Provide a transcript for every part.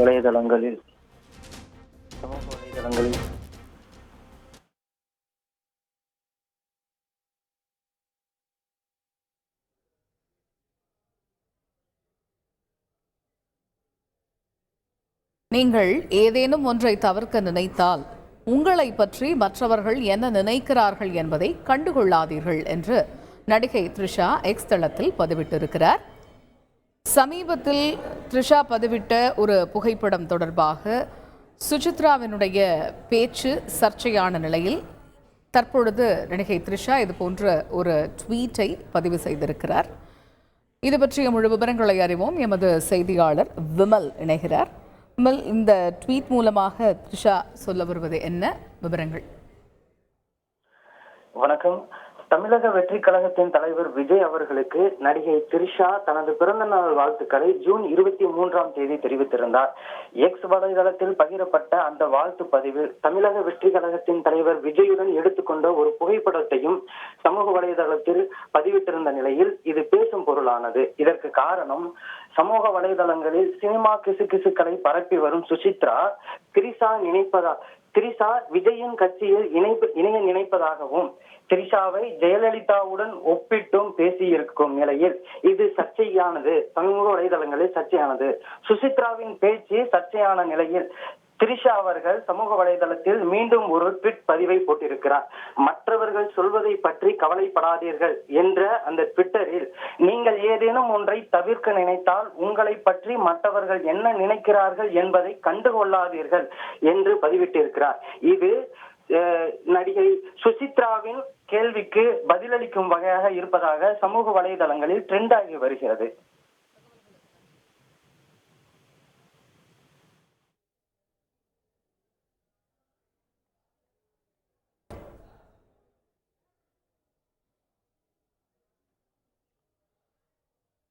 வலைதளங்களில் நீங்கள் ஏதேனும் ஒன்றை தவிர்க்க நினைத்தால் உங்களை பற்றி மற்றவர்கள் என்ன நினைக்கிறார்கள் என்பதை கண்டுகொள்ளாதீர்கள் என்று நடிகை த்ரிஷா எக்ஸ் தளத்தில் பதிவிட்டிருக்கிறார். சமீபத்தில் த்ரிஷா பதிவிட்ட ஒரு புகைப்படம் தொடர்பாக சுசித்ராவினுடைய பேச்சு சர்ச்சையான நிலையில் தற்பொழுது நடிகை த்ரிஷா இது போன்ற ஒரு ட்வீட்டை பதிவு செய்திருக்கிறார். இது பற்றிய முழு விவரங்களை அறிவோம். எமது செய்தியாளர் விமல் இணைகிறார். விமல், இந்த ட்வீட் மூலமாக த்ரிஷா சொல்ல வருவது என்ன விவரங்கள்? வணக்கம். தமிழக வெற்றி கழகத்தின் தலைவர் விஜய் அவர்களுக்கு நடிகை த்ரிஷா தனது பிறந்த நாள் வாழ்த்துக்களை ஜூன் 23 தெரிவித்திருந்தார். எக்ஸ் வலைதளத்தில் பகிரப்பட்ட அந்த வாழ்த்து பதிவில் தமிழக வெற்றி கழகத்தின் தலைவர் விஜயுடன் எடுத்துக்கொண்ட ஒரு புகைப்படத்தையும் சமூக வலைதளத்தில் பதிவிட்டிருந்த நிலையில் இது பேசும் பொருளானது. இதற்கு காரணம், சமூக வலைதளங்களில் சினிமா கிசுகிசுக்களை பரப்பி வரும் சுசித்ரா த்ரிஷா விஜயின் கட்சியில் இணைய நினைப்பதாகவும் த்ரிஷாவை ஜெயலலிதாவுடன் ஒப்பிட்டும் பேசியிருக்கும் நிலையில் இது சர்ச்சையானது. சமூக வலைதளங்களில் சர்ச்சையானது. சுசித்ராவின் பேச்சு சர்ச்சையான நிலையில் த்ரிஷா அவர்கள் சமூக வலைதளத்தில் மீண்டும் ஒரு ட்வீட் பதிவை போட்டிருக்கிறார். மற்றவர்கள் சொல்வதை பற்றி கவலைப்படாதீர்கள் என்ற அந்த ட்விட்டரில், நீங்கள் ஏதேனும் ஒன்றை தவிர்க்க நினைத்தால் உங்களை பற்றி மற்றவர்கள் என்ன நினைக்கிறார்கள் என்பதை கண்டுகொள்ளாதீர்கள் என்று பதிவிட்டிருக்கிறார். இது நடிகை சுசித்ராவின் கேள்விக்கு பதிலளிக்கும் வகையாக இருப்பதாக சமூக வலைதளங்களில் ட்ரெண்ட் ஆகி வருகிறது.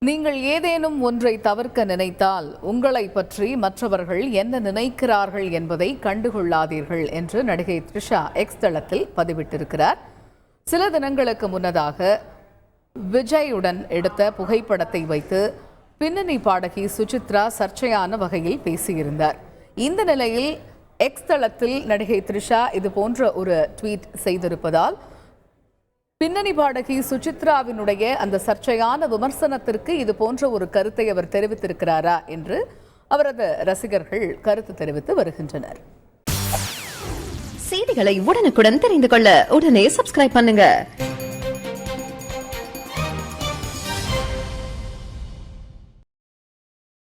நீங்கள் ஏதேனும் ஒன்றை தவிர்க்க நினைத்தால் உங்களை பற்றி மற்றவர்கள் என்ன நினைக்கிறார்கள் என்பதை கண்டுகொள்ளாதீர்கள் என்று நடிகை த்ரிஷா எக்ஸ் தளத்தில் பதிவிட்டிருக்கிறார். சில தினங்களுக்கு முன்னதாக விஜயுடன் எடுத்த புகைப்படத்தை வைத்து பின்னணி பாடகி சுசித்ரா சர்ச்சையான வகையில் பேசியிருந்தார். இந்த நிலையில் எக்ஸ் தளத்தில் நடிகை த்ரிஷா இது போன்ற ஒரு ட்வீட் செய்திருப்பதால் பின்னணி பாடகி சுசித்ராவினுடைய அந்த சர்ச்சையான விமர்சனத்திற்கு இது போன்ற ஒரு கருத்தை அவர் தெரிவித்திருக்கிறாரா என்று அவரது ரசிகர்கள் கருத்து தெரிவித்து வருகின்றனர். செய்திகளை உடனுக்குடன் தெரிந்து கொள்ள உடனே சப்ஸ்கிரைப் பண்ணுங்க.